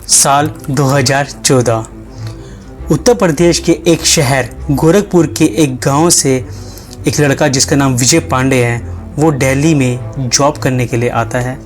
साल 2014 उत्तर प्रदेश के एक शहर गोरखपुर के एक गांव से एक लड़का जिसका नाम विजय पांडे है, वो दिल्ली में जॉब करने के लिए आता है।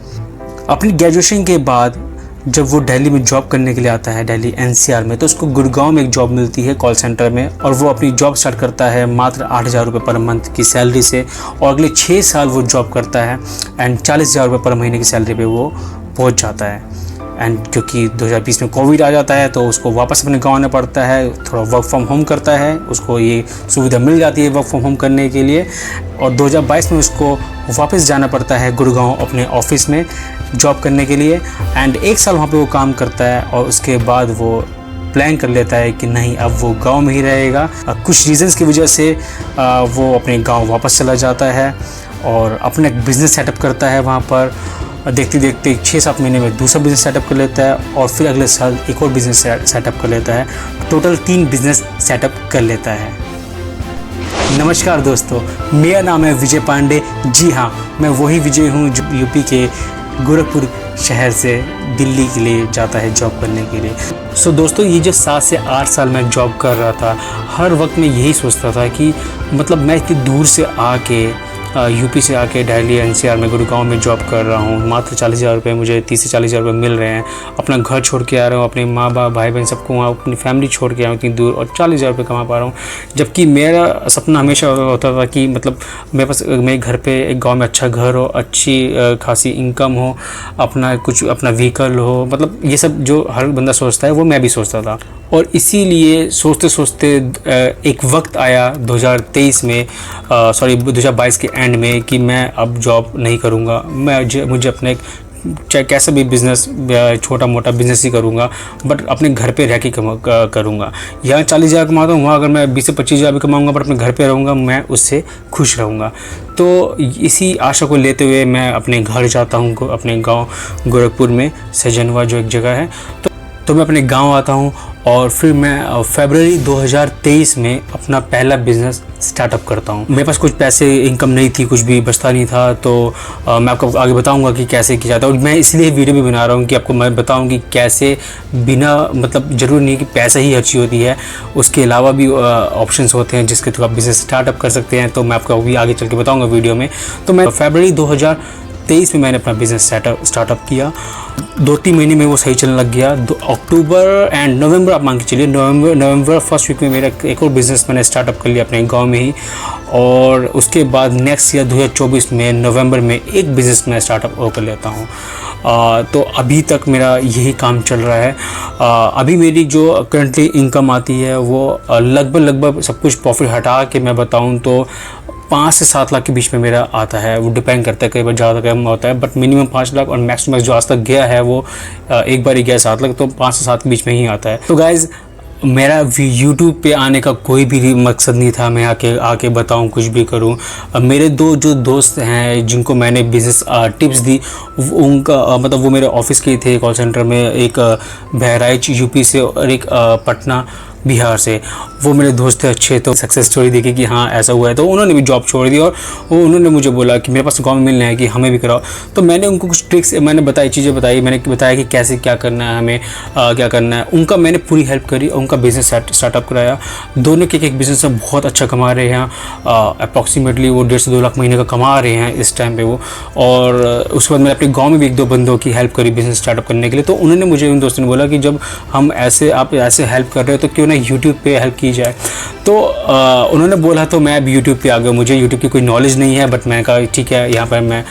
अपनी ग्रेजुएशन के बाद जब वो दिल्ली में जॉब करने के लिए आता है, दिल्ली एनसीआर में, तो उसको गुड़गांव में एक जॉब मिलती है कॉल सेंटर में, और वो अपनी जॉब स्टार्ट करता है मात्र 8,000 रुपये पर मंथ की सैलरी से, और अगले 6 साल वो जॉब करता है एंड 40,000 रुपये पर महीने की सैलरी पे वो पहुंच जाता है। एंड क्योंकि 2020 में कोविड आ जाता है तो उसको वापस अपने गांव आना पड़ता है, थोड़ा वर्क फ्रॉम होम करता है, उसको ये सुविधा मिल जाती है वर्क फ्रॉम होम करने के लिए, और 2022 में उसको वापस जाना पड़ता है गुड़गांव अपने ऑफिस में जॉब करने के लिए। एंड 1 साल वहाँ पे वो काम करता है और उसके बाद वो प्लान कर लेता है कि नहीं, अब वो गांव में ही रहेगा। कुछ रीजंस की वजह से वो अपने गांव वापस चला जाता है और अपना एक बिज़नेस सेटअप करता है वहाँ पर। देखते देखते 6-7 महीने में दूसरा बिज़नेस सेटअप कर लेता है और फिर अगले साल एक और बिज़नेस सेटअप कर लेता है। टोटल 3 बिज़नेस सेटअप कर लेता है। नमस्कार दोस्तों, मेरा नाम है विजय पांडे। जी हाँ, मैं वही विजय हूँ जो यूपी के गोरखपुर शहर से दिल्ली के लिए जाता है जॉब करने के लिए। दोस्तों, ये जो 7 से 8 साल मैं जॉब कर रहा था, हर वक्त मैं यही सोचता था कि मतलब मैं इतनी दूर से आके यूपी से आके दिल्ली एनसीआर में गुड़गांव में जॉब कर रहा हूँ, मात्र 40,000 रुपये, मुझे 30 से 40,000 रुपये मिल रहे हैं। अपना घर छोड़ के आ रहा हूँ, अपने माँ बाप भाई बहन सबको वहाँ अपनी फैमिली छोड़ के आया हूँ इतनी दूर, और 40,000 रुपये कमा पा रहा हूँ। जबकि मेरा सपना हमेशा होता था कि मतलब मेरे पास मेरे घर पे एक गांव में अच्छा घर हो, अच्छी खासी इनकम हो, अपना व्हीकल हो, मतलब ये सब जो हर बंदा सोचता है वो मैं भी सोचता था। और इसीलिए सोचते सोचते एक वक्त आया 2023 में, 2022 के एंड में, कि मैं अब जॉब नहीं करूँगा। मुझे अपने एक चाहे कैसा भी बिज़नेस, छोटा मोटा बिज़नेस ही करूँगा, बट अपने घर पे रह के करूँगा। यहाँ 40,000 कमाता हूँ, वहाँ अगर मैं 20 से 25,000 भी कमाऊँगा बट अपने घर पे रहूँगा, मैं उससे खुश रहूँगा। तो इसी आशा को लेते हुए मैं अपने घर जाता हूँ, अपने गांव गोरखपुर में सजनवा जो एक जगह है, तो मैं अपने गांव आता हूँ और फिर मैं फरवरी 2023 में अपना पहला बिज़नेस स्टार्टअप करता हूँ। मेरे पास कुछ पैसे, इनकम नहीं थी, कुछ भी बचता नहीं था, तो मैं आपको आगे बताऊँगा कि कैसे किया जाता है। और मैं इसलिए वीडियो भी बना रहा हूँ कि आपको मैं बताऊँ कि कैसे बिना मतलब ज़रूरी नहीं कि पैसा ही अच्छी होती है, उसके अलावा भी ऑप्शन्स होते हैं जिसके थ्रू आप बिज़नेस स्टार्टअप कर सकते हैं। तो मैं आपको अभी आगे चल के बताऊँगा वीडियो में। तो मैं फरवरी 2023 में मैंने अपना बिज़नेस स्टार्टअप किया। 2-3 महीने में वो सही चलने लग गया। अक्टूबर एंड नवंबर, आप मान के चलिए, नवंबर फर्स्ट वीक में मेरा एक और बिज़नेस मैंने स्टार्टअप कर लिया अपने गांव में ही। और उसके बाद नेक्स्ट ईयर 2024 में नवंबर में एक बिज़नेस मैं स्टार्टअप और कर लेता हूँ। तो अभी तक मेरा यही काम चल रहा है। अभी मेरी जो करंटली इनकम आती है वो लगभग सब कुछ प्रॉफिट हटा के मैं बताऊँ तो 5 से 7 लाख के बीच में मेरा आता है। वो डिपेंड करता है, कई बार ज़्यादा कम होता है, बट मिनिमम 5 लाख और मैक्सिमम जो आज तक गया है वो एक बार ही गया 7 लाख, तो 5 से 7 के बीच में ही आता है। तो गाइज़, मेरा यूट्यूब पे आने का कोई भी मकसद नहीं था मैं आके बताऊं, कुछ भी करूं। मेरे जो दोस्त हैं जिनको मैंने बिज़नेस टिप्स दी, उनका मतलब वो मेरे ऑफिस के थे कॉल सेंटर में, एक बहराइच यूपी से और एक पटना बिहार से। वो मेरे दोस्त थे अच्छे, तो सक्सेस स्टोरी देखी कि हाँ ऐसा हुआ है, तो उन्होंने भी जॉब छोड़ दी और उन्होंने मुझे बोला कि मेरे पास गाँव में मिलना है कि हमें भी कराओ। तो मैंने उनको कुछ ट्रिक्स मैंने चीज़ें बताई, मैंने बताया कि कैसे क्या करना है, हमें क्या करना है। उनका मैंने पूरी हेल्प करी और उनका बिज़नेस स्टार्टअप कराया। दोनों के एक बिज़नेस में बहुत अच्छा कमा रहे हैं। अप्रॉक्सीमेटली वो 1.5 से 2 लाख महीने का कमा रहे हैं इस टाइम पे वो। और उसके बाद मैंने अपने गाँव में भी 1-2 बंदों की हेल्प करी बिज़नेस स्टार्टअप करने के लिए। तो उन्होंने मुझे, उन दोस्तों ने बोला कि जब आप ऐसे हेल्प कर रहे हो तो क्यों ना यूट्यूब पे हेल्प की जाए। तो उन्होंने बोला, तो मैं अब यूट्यूब पे आ गया। मुझे यूट्यूब की कोई नॉलेज नहीं है, बट मैंने कहा ठीक है, यहाँ पर मैं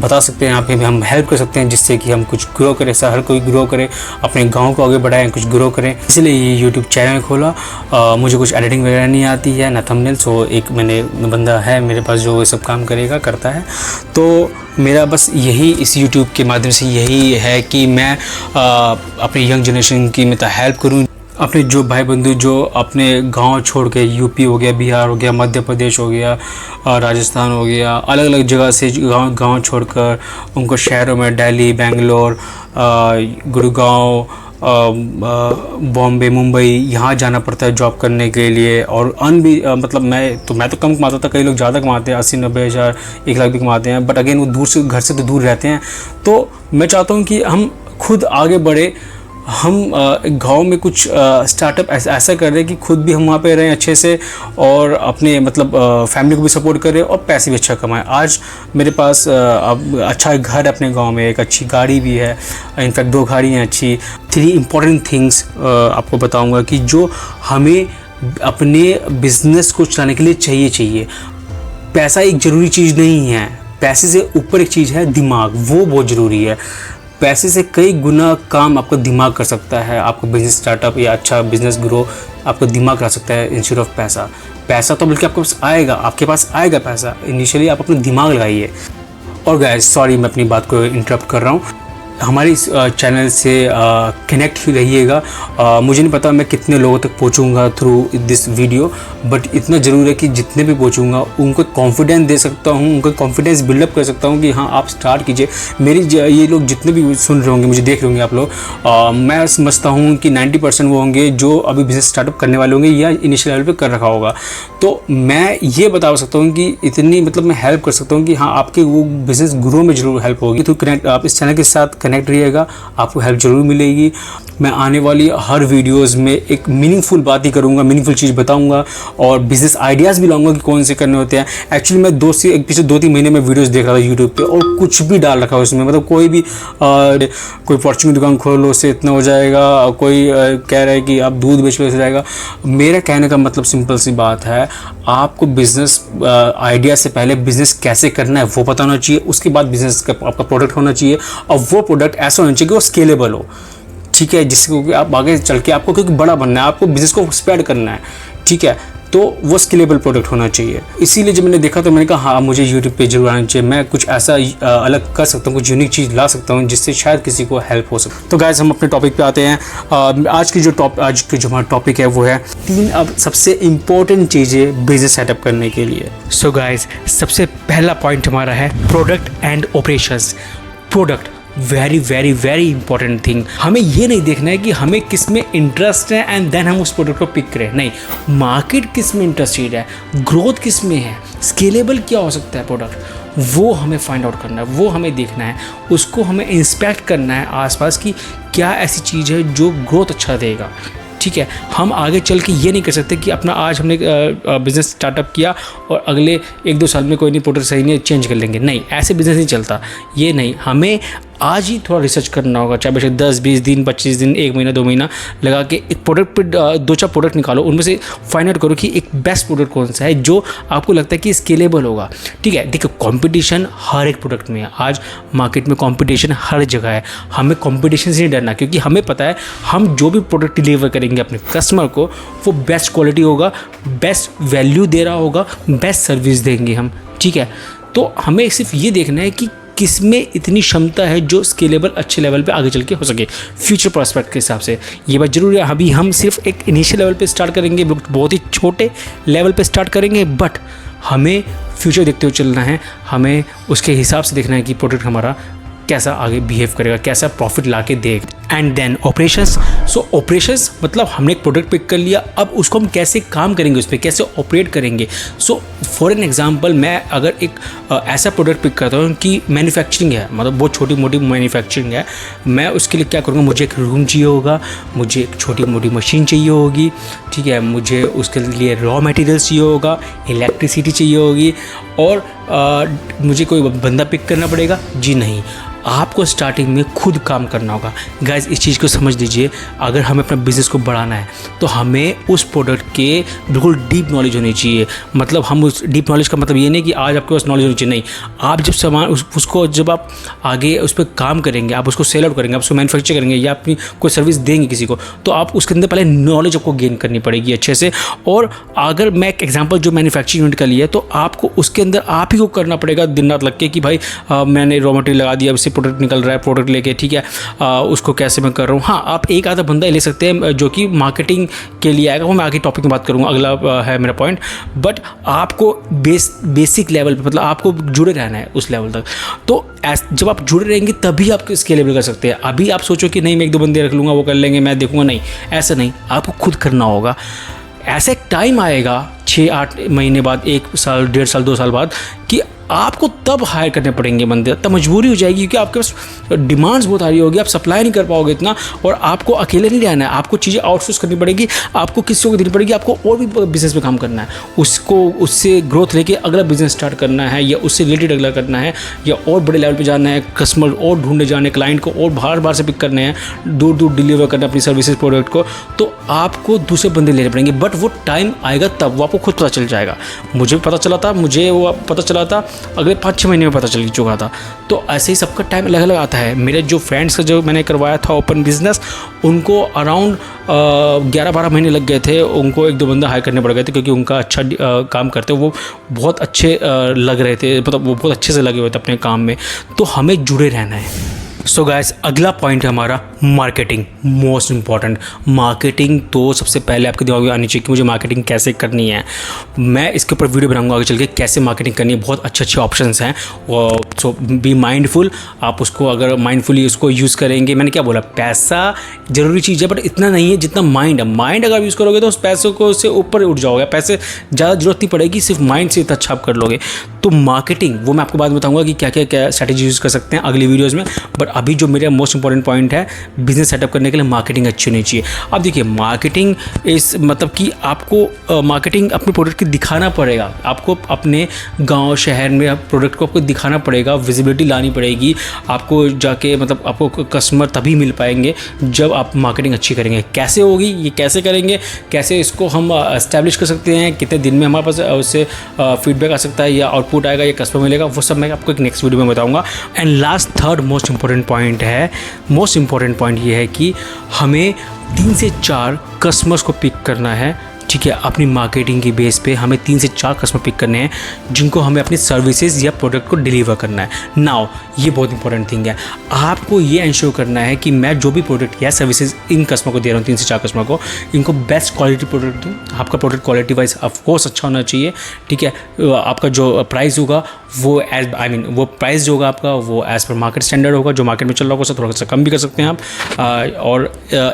बता सकते हैं, यहाँ पे हम हेल्प कर सकते हैं जिससे कि हम कुछ ग्रो करें, हर कोई ग्रो करे, अपने गांव को आगे बढ़ाएं, कुछ ग्रो करें। इसलिए ये यूट्यूब चैनल खोला। मुझे कुछ एडिटिंग वगैरह नहीं आती है, ना थंबनेल, सो एक मैंने बंदा है मेरे पास जो ये सब काम करता है। तो मेरा बस यही इस यूट्यूब के माध्यम से यही है कि मैं अपनी यंग जनरेशन की मैं हेल्प करूँ। अपने जो भाई बंधु जो अपने गांव छोड़ के, यूपी हो गया, बिहार हो गया, मध्य प्रदेश हो गया, राजस्थान हो गया, अलग अलग जगह से गांव छोड़कर उनको शहरों में दिल्ली, बेंगलोर, गुड़गांव, बॉम्बे, मुंबई यहाँ जाना पड़ता है जॉब करने के लिए। और भी मतलब मैं तो कम कमाता था, कई लोग ज़्यादा कमाते हैं, 80-90 हज़ार, 1 लाख भी कमाते हैं, बट अगेन वो घर से तो दूर रहते हैं। तो मैं चाहता हूँ कि हम खुद आगे बढ़े, हम गांव में कुछ स्टार्टअप ऐसा कर रहे हैं कि खुद भी हम वहाँ पे रहें अच्छे से और अपने मतलब फैमिली को भी सपोर्ट करें और पैसे भी अच्छा कमाएं। आज मेरे पास अब अच्छा घर है अपने गांव में, एक अच्छी गाड़ी भी है, इनफैक्ट 2 गाड़ियाँ अच्छी। 3 इम्पॉर्टेंट थिंग्स आपको बताऊँगा कि जो हमें अपने बिजनेस को चलाने के लिए चाहिए। पैसा एक ज़रूरी चीज़ नहीं है, पैसे से ऊपर एक चीज़ है दिमाग, वो बहुत ज़रूरी है। पैसे से कई गुना काम आपका दिमाग कर सकता है। आपको बिजनेस स्टार्टअप या अच्छा बिजनेस ग्रो आपको दिमाग कर सकता है इंस्टेड ऑफ पैसा। पैसा तो बल्कि आपके पास आएगा पैसा, इनिशियली आप अपना दिमाग लगाइए। और गाइस सॉरी मैं अपनी बात को इंटरप्ट कर रहा हूँ, हमारे इस चैनल से कनेक्ट ही रहिएगा। मुझे नहीं पता मैं कितने लोगों तक पहुंचूंगा थ्रू दिस वीडियो, बट इतना ज़रूर है कि जितने भी पहुंचूंगा उनको कॉन्फिडेंस दे सकता हूं, उनका कॉन्फिडेंस बिल्डअप कर सकता हूं कि हाँ आप स्टार्ट कीजिए। ये लोग जितने भी सुन रहे होंगे, मुझे देख रहे होंगे आप लोग, मैं समझता हूँ कि 90% वो होंगे जो अभी बिज़नेस स्टार्टअप करने वाले होंगे या इनिशियल लेवल पर कर रखा होगा। तो मैं ये बता सकता हूँ कि इतनी मतलब मैं हेल्प कर सकता हूँ कि हाँ आपके वो बिज़नेस ग्रो में ज़रूर हेल्प होगी। तो कनेक्ट आप इस चैनल के साथ कनेक्ट रहिएगा, आपको हेल्प ज़रूर मिलेगी। मैं आने वाली हर वीडियोस में एक मीनिंगफुल बात ही करूँगा, मीनिंगफुल चीज़ बताऊँगा और बिज़नेस आइडियाज़ भी लाऊंगा कि कौन से करने होते हैं। एक्चुअली मैं पिछले 2-3 महीने में वीडियोस देख रहा था यूट्यूब पे और कुछ भी डाल रखा है उसमें, मतलब कोई भी कोई फॉर्चून की दुकान खोल लो उससे इतना हो जाएगा, कोई कह रहा है कि आप दूध बेच लो इससे जाएगा। मेरा कहने का मतलब सिंपल सी बात है, आपको बिज़नेस आइडिया से पहले बिज़नेस कैसे करना है वो पता होना चाहिए, उसके बाद बिज़नेस का आपका प्रोडक्ट होना चाहिए और वो प्रोडक्ट ऐसा होना चाहिए कि वो स्केलेबल हो, ठीक है, जिसको आप आगे चल के आपको क्योंकि बड़ा बनना है, आपको बिज़नेस को स्प्रेड करना है, ठीक है, तो वो स्केलेबल प्रोडक्ट होना चाहिए। इसीलिए जब मैंने देखा तो मैंने कहा हाँ मुझे यूट्यूब पे जरूर आना चाहिए, मैं कुछ ऐसा अलग कर सकता हूँ, कुछ यूनिक चीज़ ला सकता हूँ जिससे शायद किसी को हेल्प हो सके। तो गाइस हम अपने टॉपिक पे आते हैं। आज की जो हमारा टॉपिक है वो है 3 अब सबसे इम्पोर्टेंट चीज़ें बिजनेस सेटअप करने के लिए। सो गाइस सबसे पहला पॉइंट हमारा है product and operations. Product very very very important thing. हमें ये नहीं देखना है कि हमें किस में इंटरेस्ट है एंड देन हम उस प्रोडक्ट को पिक करें, नहीं, मार्केट किस में इंटरेस्टेड है, ग्रोथ किस में है, स्केलेबल क्या हो सकता है प्रोडक्ट, वो हमें फाइंड आउट करना है, वो हमें देखना है, उसको हमें इंस्पेक्ट करना है आसपास की क्या ऐसी चीज़ है जो ग्रोथ अच्छा देगा, ठीक है। हम आगे चल के ये नहीं कर सकते कि अपना आज हमने बिज़नेस स्टार्टअप किया और अगले 1-2 साल में कोई नहीं प्रोडक्ट सही नहीं चेंज कर लेंगे, नहीं, ऐसे बिज़नेस नहीं चलता, ये नहीं, हमें आज ही थोड़ा रिसर्च करना होगा, चाहे बेशक 10-20 दिन 25 दिन 1 महीना 2 महीना लगा के एक प्रोडक्ट पे 2-4 प्रोडक्ट निकालो, उनमें से फाइंड आउट करो कि एक बेस्ट प्रोडक्ट कौन सा है जो आपको लगता है कि स्केलेबल होगा, ठीक है। देखो कंपटीशन हर एक प्रोडक्ट में है, आज मार्केट में कंपटीशन हर जगह है, हमें कंपटीशन से नहीं डरना, क्योंकि हमें पता है हम जो भी प्रोडक्ट डिलीवर करेंगे अपने कस्टमर को वो बेस्ट क्वालिटी होगा, बेस्ट वैल्यू दे रहा होगा, बेस्ट सर्विस देंगे हम, ठीक है। तो हमें सिर्फ ये देखना है कि किस में इतनी क्षमता है जो स्केलेबल अच्छे लेवल पे आगे चल के हो सके फ्यूचर प्रोस्पेक्ट के हिसाब से। ये बात जरूरी है, अभी हम सिर्फ एक इनिशियल लेवल पे स्टार्ट करेंगे, बहुत ही छोटे लेवल पे स्टार्ट करेंगे, बट हमें फ्यूचर देखते हुए चलना है, हमें उसके हिसाब से देखना है कि प्रोडक्ट हमारा कैसा आगे बिहेव करेगा, कैसा प्रॉफिट ला के देगा। And then operations. So operations मतलब हमने एक प्रोडक्ट पिक कर लिया, अब उसको हम कैसे काम करेंगे, उस पर कैसे ऑपरेट करेंगे। सो फॉर एन एग्जांपल मैं अगर एक ऐसा प्रोडक्ट पिक करता हूँ कि मैन्युफैक्चरिंग है, मतलब बहुत छोटी मोटी मैन्युफैक्चरिंग है, मैं उसके लिए क्या करूँगा, मुझे एक रूम चाहिए होगा, मुझे एक छोटी मोटी मशीन चाहिए होगी, ठीक है, मुझे उसके लिए रॉ मटेरियल्स चाहिए होगा, इलेक्ट्रिसिटी चाहिए होगी, और मुझे कोई बंदा पिक करना पड़ेगा, जी नहीं, आपको स्टार्टिंग में खुद काम करना होगा। गाइस इस चीज़ को समझ लीजिए, अगर हमें अपना बिज़नेस को बढ़ाना है तो हमें उस प्रोडक्ट के बिल्कुल डीप नॉलेज होनी चाहिए। मतलब हम उस डीप नॉलेज का मतलब ये नहीं कि आज आपके पास नॉलेज होनी चाहिए, नहीं, आप जब सामान उसको जब आप आगे उस पर काम करेंगे, आप उसको सेल आउट करेंगे, आप उसको मैन्युफैक्चर करेंगे या अपनी कोई सर्विस देंगे किसी को, तो आप उसके अंदर पहले नॉलेज आपको गेन करनी पड़ेगी अच्छे से। और अगर मैं एक एग्जाम्पल जो मैन्युफैक्चरिंग यूनिट का लिया है, तो आपको उसके अंदर आप ही को करना पड़ेगा दिन रात लग के कि भाई मैंने रॉ मटेरियल लगा दिया, इससे प्रोडक्ट निकल रहा है, प्रोडक्ट लेके, ठीक है, उसको कैसे मैं कर रहा हूँ। हाँ, आप एक आधा बंदा ले सकते हैं जो कि मार्केटिंग के लिए आएगा, वो मैं आगे टॉपिक में बात करूँगा, अगला है मेरा पॉइंट। बट आपको बेसिक लेवल पे, मतलब आपको जुड़े रहना है उस लेवल तक। तो जब आप जुड़े रहेंगे तभी आप स्केलेबल कर सकते हैं। अभी आप सोचो कि नहीं मैं 1-2 बंदे रख लूँगा, वो कर लेंगे, मैं देखूँगा, नहीं, ऐसा नहीं, आपको खुद करना होगा। ऐसा एक टाइम आएगा 6-8 महीने बाद, 1 साल 1.5 साल 2 साल बाद, कि आपको तब हायर करने पड़ेंगे बंदे, तब मजबूरी हो जाएगी क्योंकि आपके पास डिमांड्स बहुत आ रही होगी, आप सप्लाई नहीं कर पाओगे इतना, और आपको अकेले नहीं रहना है, आपको चीज़ें आउटसोर्स करनी पड़ेगी, आपको किसी को देनी पड़ेगी, आपको और भी बिजनेस में काम करना है, उसको उससे ग्रोथ लेके अगला बिजनेस स्टार्ट करना है, या उससे रिलेटेड अगला करना है, या और बड़े लेवल पे जाना है, कस्टमर और ढूंढने जाने, क्लाइंट को और बाहर से पिक करने हैं, दूर दूर डिलीवर करना अपनी सर्विसेज प्रोडक्ट को, तो आपको दूसरे बंदे लेने पड़ेंगे। बट वो टाइम आएगा तब, वो आपको खुद पता चल जाएगा। मुझे भी पता चला था, मुझे वो पता चला था अगले 5-6 महीने में पता चल चुका था। तो ऐसे ही सबका टाइम अलग अलग आता है। मेरे जो फ्रेंड्स का जो मैंने करवाया था ओपन बिजनेस, उनको अराउंड 11-12 महीने लग गए थे, उनको 1-2 बंदा हायर करने पड़ गए थे क्योंकि उनका अच्छा काम करते, वो बहुत अच्छे लग रहे थे, मतलब वो बहुत अच्छे से लगे हुए थे अपने काम में। तो हमें जुड़े रहना है। सो गाइस, अगला पॉइंट है हमारा मार्केटिंग, मोस्ट इम्पॉर्टेंट। मार्केटिंग तो सबसे पहले आपके दिमाग में आनी चाहिए कि मुझे मार्केटिंग कैसे करनी है। मैं इसके ऊपर वीडियो बनाऊंगा आगे चल के, कैसे मार्केटिंग करनी है। बहुत अच्छे अच्छे ऑप्शंस हैं, सो बी माइंडफुल। आप उसको अगर माइंडफुली उसको यूज़ करेंगे, मैंने क्या बोला, पैसा ज़रूरी चीज़ है बट इतना नहीं है जितना माइंड है। माइंड अगर यूज़ करोगे तो उस पैसों को उससे ऊपर उठ जाओगे, पैसे ज़्यादा जरूरत नहीं पड़ेगी, सिर्फ माइंड से इतना अच्छा आप कर लोगे। तो मार्केटिंग वो मैं आपको बाद में बताऊंगा कि क्या क्या क्या स्ट्रैटेजी यूज़ कर सकते हैं अगली वीडियोज़ में। बट अभी जो मेरा मोस्ट इंपॉर्टेंट पॉइंट है, बिजनेस सेटअप करने के लिए मार्केटिंग अच्छी होनी चाहिए। अब देखिए, मार्केटिंग इस मतलब कि आपको मार्केटिंग अपने प्रोडक्ट की दिखाना पड़ेगा, आपको अपने गांव शहर में प्रोडक्ट को आपको दिखाना पड़ेगा, विजिबिलिटी लानी पड़ेगी आपको जाके, मतलब आपको कस्टमर तभी मिल पाएंगे जब आप मार्केटिंग अच्छी करेंगे। कैसे होगी, ये कैसे करेंगे, कैसे इसको हम एस्टैब्लिश कर सकते हैं, कितने दिन में हमारे पास उससे फीडबैक आ सकता है या आउटपुट आएगा या कस्टमर मिलेगा, वो सब मैं आपको एक नेक्स्ट वीडियो में बताऊँगा। And last third most important point है, मोस्ट इंपॉर्टेंट पॉइंट ये है कि हमें 3 से 4 कस्टमर्स को पिक करना है। ठीक है, अपनी मार्केटिंग की बेस पे हमें 3 से 4 कस्टमर पिक करने हैं जिनको हमें अपनी सर्विसेज या प्रोडक्ट को डिलीवर करना है। नाउ ये बहुत इंपॉर्टेंट थिंग है, आपको ये इंश्योर करना है कि मैं जो भी प्रोडक्ट या सर्विसेज इन कस्टमर को दे रहा हूँ, 3 से 4 कस्टमर को, इनको बेस्ट क्वालिटी प्रोडक्ट दूँ। आपका प्रोडक्ट क्वालिटी वाइज ऑफकोर्स अच्छा होना चाहिए। ठीक है, आपका जो प्राइस होगा वो वो प्राइस जो होगा आपका वो एज़ पर मार्केट स्टैंडर्ड होगा, जो मार्केट में चल रहा होगा, उससे थोड़ा सा कम भी कर सकते हैं आप। और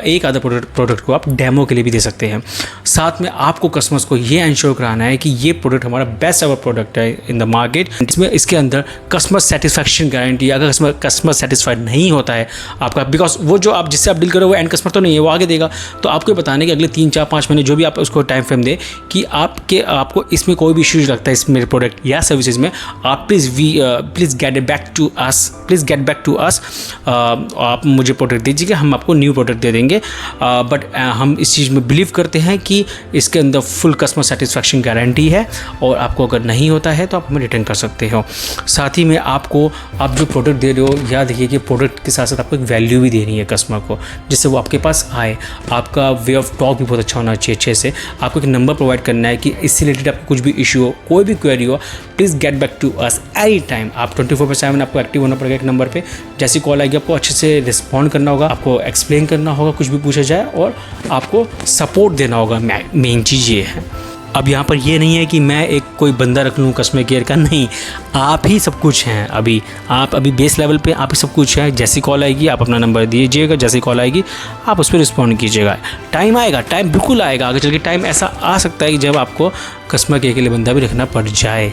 एक आधा प्रोडक्ट को आप डेमो के लिए भी दे सकते हैं। साथ में आपको कस्टमर्स को ये इंश्योर कराना है कि ये प्रोडक्ट हमारा बेस्ट एवर प्रोडक्ट है इन द मार्केट। इसमें इसके अंदर कस्टमर सेटिस्फैक्शन गारंटी, अगर कस्टमर सेटिस्फाइड नहीं होता है आपका, बिकॉज वो जो आप जिससे आप डील करो वो एंड कस्टमर तो नहीं है, वो आगे देगा, तो आपको बताने कि अगले 3, 4, 5 महीने जो भी आप उसको टाइम फ्रेम दे कि आपको इसमें कोई भी इश्यूज लगता है इस मेरे प्रोडक्ट या सर्विसेज में, आप please get back to us, आप मुझे प्रोडक्ट दीजिएगा, हम आपको न्यू प्रोडक्ट दे देंगे। बट हम इस चीज़ में बिलीव करते हैं कि इसके अंदर फुल कस्टमर सेटिस्फैक्शन गारंटी है, और आपको अगर नहीं होता है तो आप हमें रिटर्न कर सकते हो। साथ ही में आप जो प्रोडक्ट दे रहे हो, याद रखिए कि प्रोडक्ट के साथ साथ आपको एक वैल्यू भी देनी है कस्टमर को, जिससे वो आपके पास आए। आपका वे ऑफ टॉक भी बहुत अच्छा होना चाहिए, अच्छे से। आपको एक नंबर प्रोवाइड करना है कि इससे रिलेटेड आपको कुछ भी इशू हो, कोई भी क्वेरी हो, please get back to us any time. आप 24/7 आपको एक्टिव होना पड़ेगा एक नंबर पे। जैसी कॉल आएगी आपको अच्छे से रिस्पॉन्ड करना होगा, आपको एक्सप्लेन करना होगा कुछ भी पूछा जाए, और आपको सपोर्ट देना होगा। मेन चीज़ ये है। अब यहाँ पर ये नहीं है कि मैं एक कोई बंदा रख लूँ कस्टमर केयर का, नहीं, आप ही सब कुछ हैं। आप अभी बेस लेवल पे आप ही सब कुछ है। जैसी कॉल आएगी आप अपना नंबर दीजिएगा, जैसी कॉल आएगी आप उस पर रिस्पॉन्ड कीजिएगा। टाइम आएगा, टाइम बिल्कुल आएगा, आगे चल के टाइम ऐसा आ सकता है कि जब आपको कस्टमर केयर के लिए बंदा भी रखना पड़ जाए।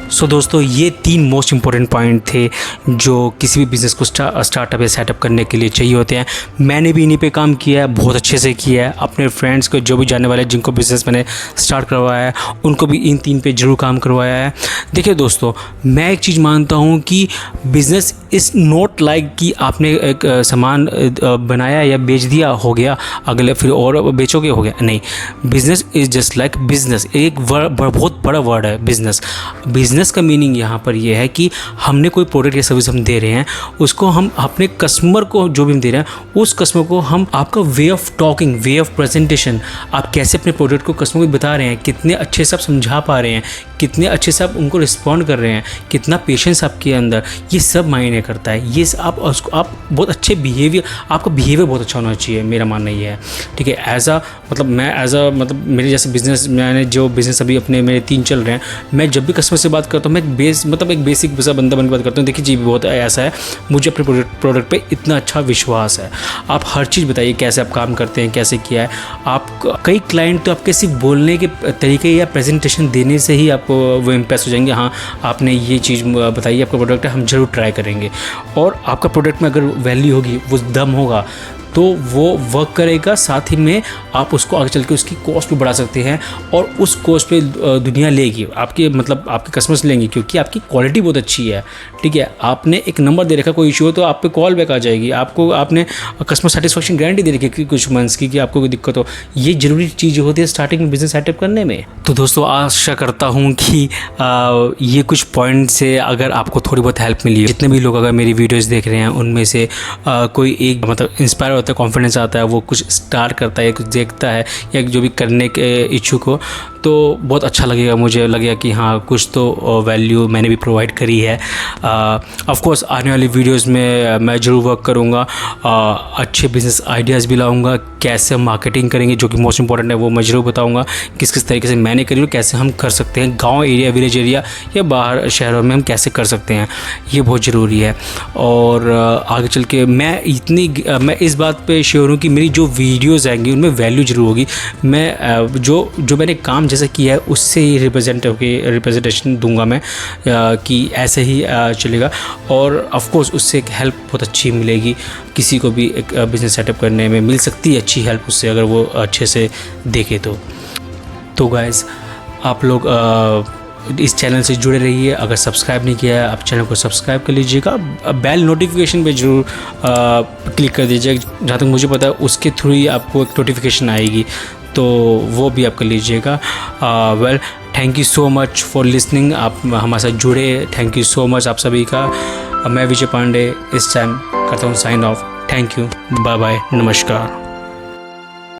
सो दोस्तों, ये 3 मोस्ट इंपॉर्टेंट पॉइंट थे जो किसी भी बिज़नेस को स्टार्टअप या सेटअप करने के लिए चाहिए होते हैं। मैंने भी इन्हीं पे काम किया है, बहुत अच्छे से किया है। अपने फ्रेंड्स को जो भी जानने वाले जिनको बिज़नेस मैंने स्टार्ट करवाया है, उनको भी इन 3 पे ज़रूर काम करवाया है। देखिए दोस्तों, मैं एक चीज़ मानता हूँ कि बिज़नेस इज़ नॉट लाइक कि आपने एक सामान बनाया या बेच दिया हो गया, अगले फिर और बेचोगे हो गया, नहीं। Business is just like business, एक बहुत बड़ा वर्ड है बिज़नेस। बिज़नेस का मीनिंग यहाँ पर यह है कि हमने कोई प्रोडक्ट या सर्विस हम दे रहे हैं, उसको हम अपने कस्टमर को जो भी हम दे रहे हैं, उस कस्टमर को हम आपका way of talking, way of presentation, आप कैसे अपने प्रोडक्ट को कस्टमर को बता रहे हैं, कितने अच्छे से आप समझा पा रहे हैं, कितने अच्छे से आप उनको रिस्पॉन्ड कर रहे हैं, कितना पेशेंस आपके अंदर, ये सब मायने निर्णय करता है। ये आप उसको आप बहुत अच्छे बिहेवियर, आपका बिहेवियर बहुत अच्छा होना चाहिए, मेरा मानना ये है। ठीक है, मतलब मेरे जैसे बिज़नेस, मैंने जो बिज़नेस अभी अपने मेरे 3 चल रहे हैं, मैं जब भी कस्टमर से बात करता हूँ मैं एक बेसिक सा बंदा बन के बात करता हूँ। देखिए जी, बहुत ऐसा है, मुझे अपने प्रोडक्ट पे इतना अच्छा विश्वास है। आप हर चीज़ बताइए, कैसे आप काम करते हैं, कैसे किया है। आप कई क्लाइंट तो आपके सिर्फ बोलने के तरीके या प्रेजेंटेशन देने से ही आपको वो इम्प्रेस हो जाएंगे, हाँ आपने ये चीज़ बताइए, आपका प्रोडक्ट है, हम ज़रूर ट्राई करेंगे। और आपका प्रोडक्ट में अगर वैल्यू होगी, वो दम होगा, तो वो वर्क करेगा। साथ ही में आप उसको आगे चल के उसकी कॉस्ट भी बढ़ा सकते हैं, और उस कॉस्ट पे दुनिया लेगी, आपके कस्टमर्स लेंगे, क्योंकि आपकी क्वालिटी बहुत अच्छी है। ठीक है, आपने एक नंबर दे रखा, कोई इशू हो तो आप पे कॉल बैक आ जाएगी, आपने कस्टमर सेटिस्फेक्शन गारंटी दे रखी है कि कुछ मंथ्स की, कि आपको कोई दिक्कत हो। ये ज़रूरी चीज़ होती है स्टार्टिंग में बिज़नेस सेटअप करने में। तो दोस्तों, आशा करता हूँ कि ये कुछ पॉइंट से अगर आपको थोड़ी बहुत हेल्प मिली है। जितने भी लोग अगर मेरी वीडियोस देख रहे हैं, उनमें से कोई एक इंस्पायर होता है, कॉन्फिडेंस आता है, वो कुछ स्टार्ट करता है, कुछ देखता है, या जो भी करने के इच्छुक हो, तो बहुत अच्छा लगेगा। मुझे लगेगा कि हाँ, कुछ तो वैल्यू मैंने भी प्रोवाइड करी है। ऑफ कोर्स आने वाली वीडियोस में मैं ज़रूर वर्क करूँगा, अच्छे बिज़नेस आइडियाज़ भी लाऊंगा, कैसे हम मार्केटिंग करेंगे, जो कि मोस्ट इंपॉर्टेंट है, वो मैं ज़रूर बताऊँगा किस किस तरीके से मैंने करी और कैसे हम कर सकते हैं, गाँव एरिया, विलेज एरिया या बाहर शहरों में हम कैसे कर सकते हैं, ये बहुत ज़रूरी है। और आगे चल के मैं इस बात पे श्योर हूँ कि मेरी जो वीडियोज़ आएंगी उनमें वैल्यू ज़रूर होगी। मैं जो मैंने काम जैसे किया है उससे ही रिप्रेजेंटेशन दूंगा मैं, कि ऐसे ही चलेगा। और ऑफ कोर्स उससे एक हेल्प बहुत अच्छी मिलेगी, किसी को भी एक बिज़नेस सेटअप करने में मिल सकती है अच्छी हेल्प उससे, अगर वो अच्छे से देखे तो गाइस, आप लोग इस चैनल से जुड़े रहिए। अगर सब्सक्राइब नहीं किया है, आप चैनल को सब्सक्राइब कर लीजिएगा, बेल नोटिफिकेशन पे जरूर क्लिक कर दीजिएगा। जहाँ तक मुझे पता है उसके थ्रू ही आपको एक नोटिफिकेशन आएगी, तो वो भी आप कर लीजिएगा। Well, thank you so much for listening. आप हमारे साथ जुड़े, थैंक यू सो मच आप सभी का। मैं विजय पांडे इस टाइम करता हूँ sign off. Thank you, bye bye, नमस्कार।